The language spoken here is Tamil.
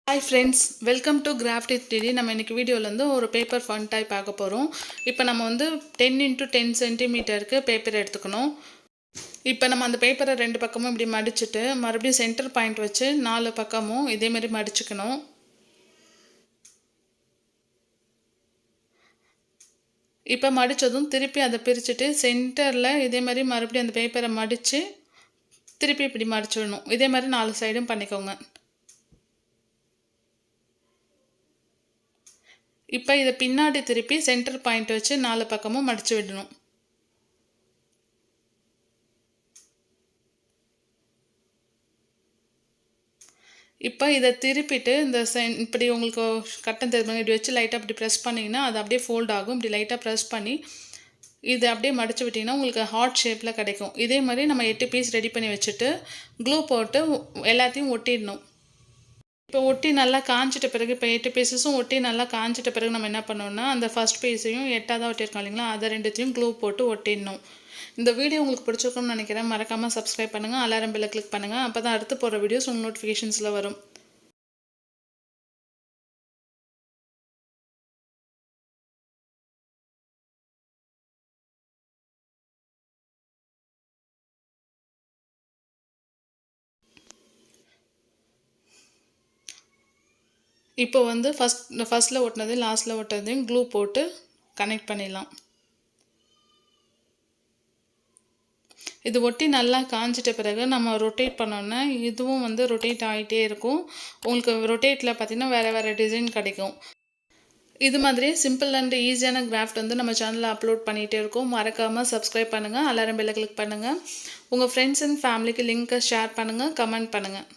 Hi friends, welcome to craft with DD. நம்ம இன்றைக்கி வீடியோவில் ஒரு பேப்பர் ஃபன் டைப் பார்க்க போகிறோம். இப்போ நம்ம 10x10 சென்டிமீட்டருக்கு பேப்பர் எடுத்துக்கணும். இப்போ நம்ம அந்த பேப்பரை ரெண்டு பக்கமும் இப்படி மடிச்சுட்டு மறுபடியும் சென்டர் பாயிண்ட் வச்சு 4 பக்கமும் இதேமாரி மடிச்சுக்கணும். இப்போ மடித்ததும் திருப்பி அதை பிரிச்சுட்டு சென்டரில் இதே மாதிரி மறுபடியும் அந்த பேப்பரை மடித்து திருப்பி இப்படி மடிச்சிடணும். இதே மாதிரி 4 சைடும் பண்ணிக்கோங்க. இப்போ இதை பின்னாடி திருப்பி சென்டர் பாயிண்ட் வச்சு 4 பக்கமும் மடித்து விடணும். இப்போ இதை திருப்பிட்டு இந்த இப்படி உங்களுக்கு கட்டம் தெரியுங்க, இப்படி வச்சு லைட்டாக அப்படி ப்ரெஸ் பண்ணிங்கன்னா அது அப்படியே ஃபோல்ட் ஆகும். இப்படி லைட்டாக ப்ரெஸ் பண்ணி இதை அப்படியே மடித்து விட்டிங்கன்னா உங்களுக்கு ஹார்ட் ஷேப்பில் கிடைக்கும். இதே மாதிரி நம்ம 8 பீஸ் ரெடி பண்ணி வச்சுட்டு க்ளூ போட்டு எல்லாத்தையும் ஒட்டிடணும். இப்போ ஒட்டி நல்லா காஞ்சிட்ட பிறகு இப்போ 8 பீஸஸும் ஒட்டி நல்லா காஞ்சிட்ட பிறகு நம்ம என்ன பண்ணோம்னா அந்த ஃபஸ்ட் பீஸையும் 8ஆக ஒட்டியிருக்கோம் இல்லைங்களா, அதை ரெண்டுத்தையும் க்ளூ போட்டு ஒட்டிடணும். இந்த வீடியோ உங்களுக்கு பிடிச்சிருக்கும்னு நினைக்கிறேன். மறக்காமல் சப்ஸ்கிரைப் பண்ணுங்கள், அலாரம் பெல்லை கிளிக் பண்ணுங்கள். அப்போ தான் அடுத்து போகிற வீடியோஸ் உங்கள் நோட்டிஃபிகேஷன்ஸில் வரும். இப்போ ஃபஸ்ட்டில் ஒட்டினது லாஸ்ட்டில் ஒட்டினதையும் க்ளூ போட்டு கனெக்ட் பண்ணிடலாம். இது ஒட்டி நல்லா காஞ்சிட்ட பிறகு நம்ம ரொட்டேட் பண்ணோன்னா இதுவும் ரொட்டேட் ஆகிட்டே இருக்கும். உங்களுக்கு ரொட்டேட்டில் பார்த்திங்கன்னா வேறு டிசைன் கிடைக்கும். இது மாதிரி சிம்பிள் அண்ட் ஈஸியான கிராஃப்ட் நம்ம சேனலில் அப்லோட் பண்ணிகிட்டே இருக்கோம். மறக்காமல் சப்ஸ்கிரைப் பண்ணுங்கள், அலாரம் பெல்லை கிளிக் பண்ணுங்கள். உங்கள் ஃப்ரெண்ட்ஸ் அண்ட் ஃபேமிலிக்கு லிங்க்கை ஷேர் பண்ணுங்கள், கமெண்ட் பண்ணுங்கள்.